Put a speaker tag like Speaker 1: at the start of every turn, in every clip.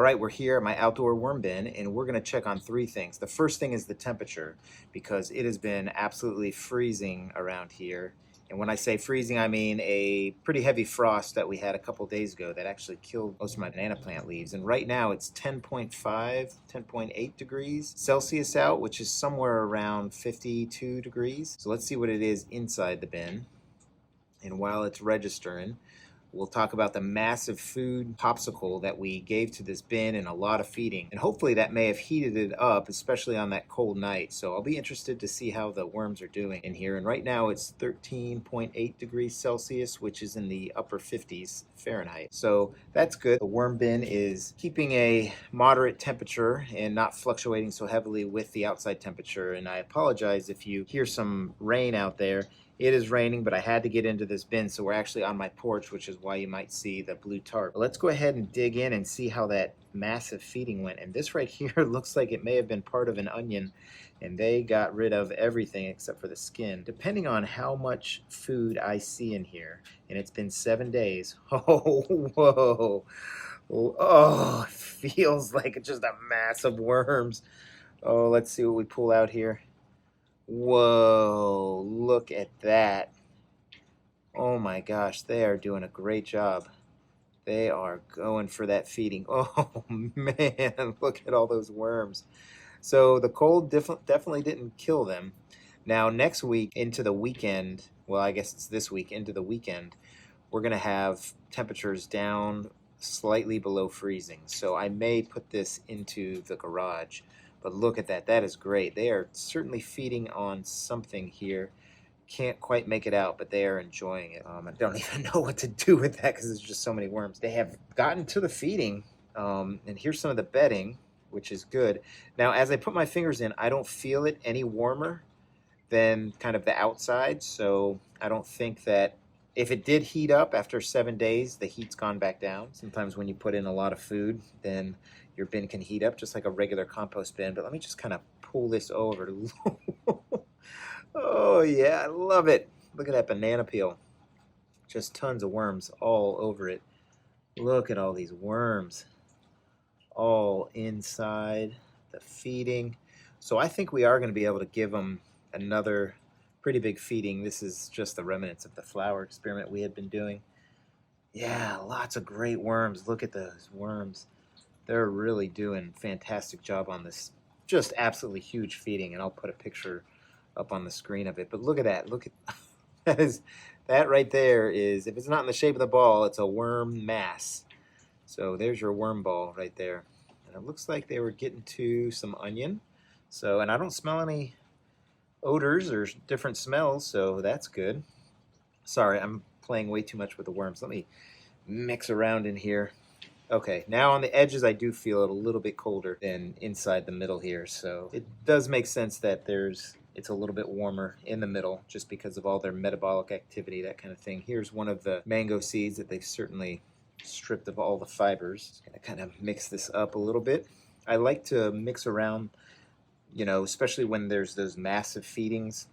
Speaker 1: right, we're here at my outdoor worm bin, and we're going to check on three things. The first thing is the temperature, because it has been absolutely freezing around here. And when I say freezing, I mean a pretty heavy frost that we had a couple days ago that actually killed most of my banana plant leaves. And right now it's 10.5, 10.8 degrees Celsius out, which is somewhere around 52 degrees. So let's see what it is inside the bin. And while it's registering, we'll talk about the massive food popsicle that we gave to this bin and a lot of feeding. And hopefully that may have heated it up, especially on that cold night. So I'll be interested to see how the worms are doing in here. And right now it's 13.8 degrees Celsius, which is in the upper 50s Fahrenheit. So that's good. The worm bin is keeping a moderate temperature and not fluctuating so heavily with the outside temperature. And I apologize if you hear some rain out there. It is raining, but I had to get into this bin, so we're actually on my porch, which is why you might see the blue tarp. But let's go ahead and dig in and see how that massive feeding went. And this right here looks like it may have been part of an onion, and they got rid of everything except for the skin. Depending on how much food I see in here, and it's been 7 days. Oh, whoa. Oh, it feels like just a mass of worms. Oh, let's see what we pull out here. Whoa, look at that. Oh my gosh, they are doing a great job. They are going for that feeding. Oh man, look at all those worms. So the cold definitely didn't kill them. Now next week into the weekend, well I guess it's this week into the weekend, we're going to have temperatures down slightly below freezing. So I may put this into the garage. But look at that. That is great. They are certainly feeding on something here. Can't quite make it out, but they are enjoying it. I don't even know what to do with that because there's just so many worms. They have gotten to the feeding, and here's some of the bedding, which is good. Now, as I put my fingers in, I don't feel it any warmer than kind of the outside, so I don't think that if it did heat up after 7 days, the heat's gone back down. Sometimes when you put in a lot of food, then your bin can heat up just like a regular compost bin. But let me just kind of pull this over. Oh yeah, I love it. Look at that banana peel. Just tons of worms all over it. Look at all these worms all inside the feeding. So I think we are going to be able to give them another pretty big feeding. This is just the remnants of the flower experiment we had been doing. Yeah, lots of great worms. Look at those worms. They're really doing a fantastic job on this just absolutely huge feeding, and I'll put a picture up on the screen of it. But look at that. Look at that right there is, if it's not in the shape of the ball, it's a worm mass. So there's your worm ball right there. And it looks like they were getting to some onion. So, and I don't smell any odors or different smells, so that's good. Sorry, I'm playing way too much with the worms. Let me mix around in here. Okay, now on the edges I do feel it a little bit colder than inside the middle here, so it does make sense that it's a little bit warmer in the middle just because of all their metabolic activity, that kind of thing. Here's one of the mango seeds that they've certainly stripped of all the fibers. Just gonna kind of mix this up a little bit. I like to mix around, you know, especially when there's those massive feedings,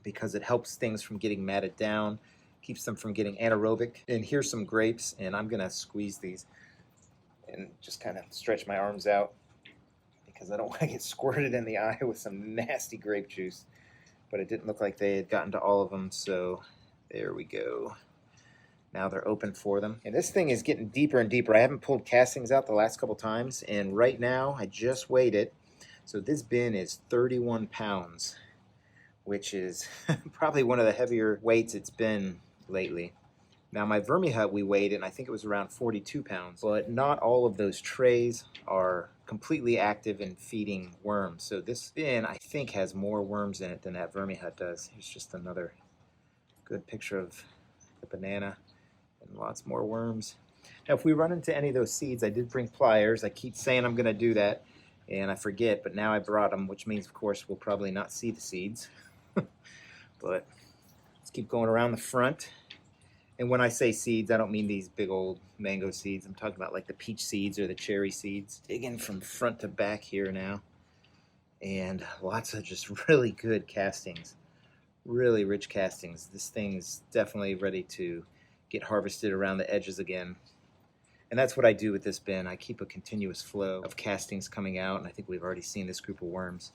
Speaker 1: because it helps things from getting matted down, keeps them from getting anaerobic. And here's some grapes, and I'm gonna squeeze these and just kind of stretch my arms out because I don't want to get squirted in the eye with some nasty grape juice. But it didn't look like they had gotten to all of them, so there we go. Now they're open for them. And this thing is getting deeper and deeper. I haven't pulled castings out the last couple times, and right now I just weighed it. So this bin is 31 pounds, which is probably one of the heavier weights it's been lately. Now my Vermihut we weighed and I think it was around 42 pounds, but not all of those trays are completely active in feeding worms. So this bin I think has more worms in it than that Vermihut does. Here's just another good picture of the banana and lots more worms. Now if we run into any of those seeds, I did bring pliers. I keep saying I'm going to do that and I forget, but now I brought them, which means of course we'll probably not see the seeds. But let's keep going around the front. And when I say seeds, I don't mean these big old mango seeds. I'm talking about like the peach seeds or the cherry seeds. Digging from front to back here now. And lots of just really good castings. Really rich castings. This thing's definitely ready to get harvested around the edges again. And that's what I do with this bin. I keep a continuous flow of castings coming out, and I think we've already seen this group of worms.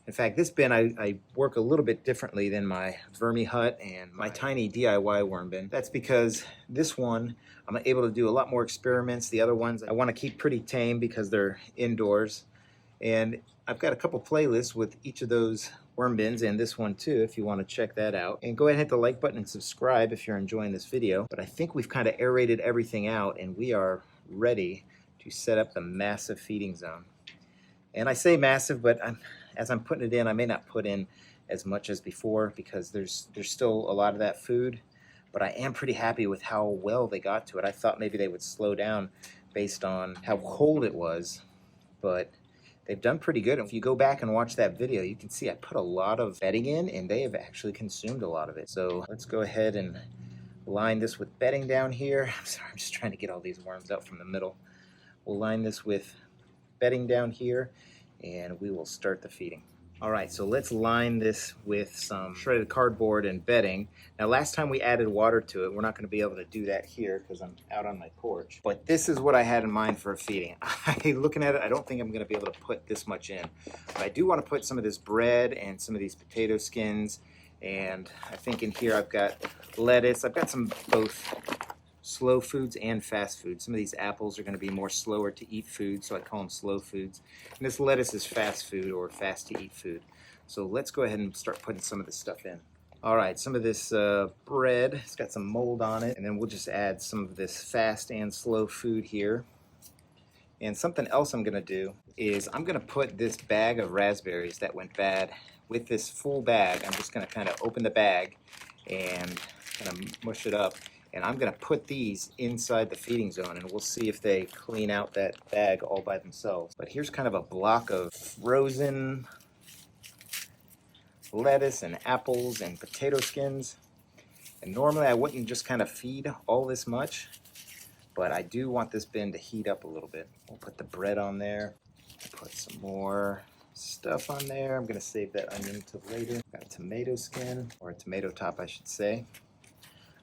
Speaker 1: In fact, this bin, I work a little bit differently than my Vermi hut and my tiny DIY worm bin. That's because this one, I'm able to do a lot more experiments. The other ones, I want to keep pretty tame because they're indoors. And I've got a couple playlists with each of those worm bins and this one too, if you want to check that out. And go ahead and hit the like button and subscribe if you're enjoying this video. But I think we've kind of aerated everything out and we are ready to set up the massive feeding zone. And I say massive, but as I'm putting it in, I may not put in as much as before because there's still a lot of that food. But I am pretty happy with how well they got to it. I thought maybe they would slow down based on how cold it was, but they've done pretty good. If you go back and watch that video, you can see I put a lot of bedding in and they have actually consumed a lot of it. So let's go ahead and line this with bedding down here. I'm sorry, I'm just trying to get all these worms out from the middle. We'll line this with bedding down here and we will start the feeding. All right, so let's line this with some shredded cardboard and bedding. Now, last time we added water to it, we're not gonna be able to do that here because I'm out on my porch. But this is what I had in mind for feeding. Looking at it, I don't think I'm gonna be able to put this much in. But I do wanna put some of this bread and some of these potato skins. And I think in here I've got lettuce. I've got some both slow foods and fast foods. Some of these apples are going to be more slower to eat food, so I call them slow foods. And this lettuce is fast food or fast to eat food. So let's go ahead and start putting some of this stuff in. All right, some of this bread, it's got some mold on it, and then we'll just add some of this fast and slow food here. And something else I'm going to do is I'm going to put this bag of raspberries that went bad with this full bag. I'm just going to kind of open the bag and kind of mush it up. And I'm going to put these inside the feeding zone and we'll see if they clean out that bag all by themselves. But here's kind of a block of frozen lettuce and apples and potato skins. And normally I wouldn't just kind of feed all this much, but I do want this bin to heat up a little bit. We'll put the bread on there, put some more stuff on there. I'm going to save that onion till later. Got a tomato skin, or a tomato top I should say.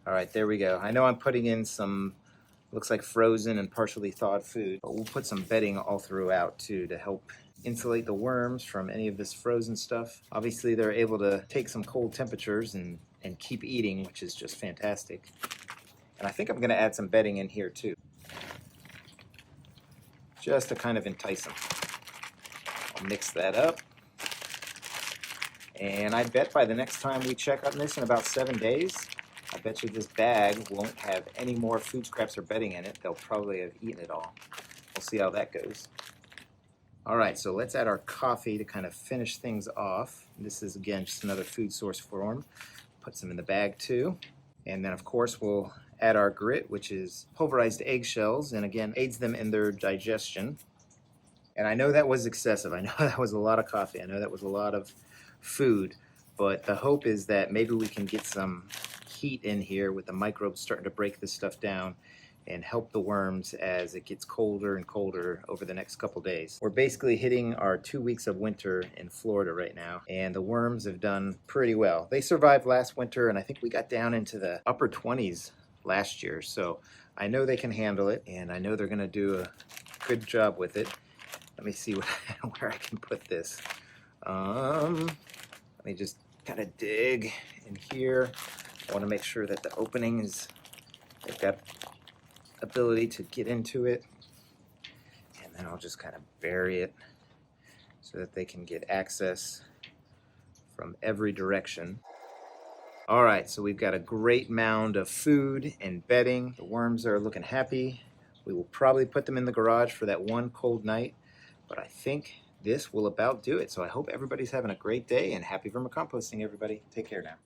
Speaker 1: All right, there we go. I know I'm putting in some, looks like frozen and partially thawed food, but we'll put some bedding all throughout too to help insulate the worms from any of this frozen stuff. Obviously, they're able to take some cold temperatures and keep eating, which is just fantastic. And I think I'm gonna add some bedding in here too, just to kind of entice them. I'll mix that up. And I bet by the next time we check on this in about 7 days, I bet you this bag won't have any more food scraps or bedding in it. They'll probably have eaten it all. We'll see how that goes. All right, so let's add our coffee to kind of finish things off. This is, again, just another food source for them. Put some in the bag too. And then, of course, we'll add our grit, which is pulverized eggshells, and again, aids them in their digestion. And I know that was excessive. I know that was a lot of coffee. I know that was a lot of food. But the hope is that maybe we can get some heat in here with the microbes starting to break this stuff down and help the worms as it gets colder and colder over the next couple days. We're basically hitting our 2 weeks of winter in Florida right now, and the worms have done pretty well. They survived last winter, and I think we got down into the upper 20s last year, so I know they can handle it, and I know they're gonna do a good job with it. Let me see where I can put this. Let me just kind of dig in here. I want to make sure that the opening is, they've got ability to get into it. And then I'll just kind of bury it so that they can get access from every direction. All right, so we've got a great mound of food and bedding. The worms are looking happy. We will probably put them in the garage for that one cold night, but I think this will about do it. So I hope everybody's having a great day and happy vermicomposting, everybody. Take care now.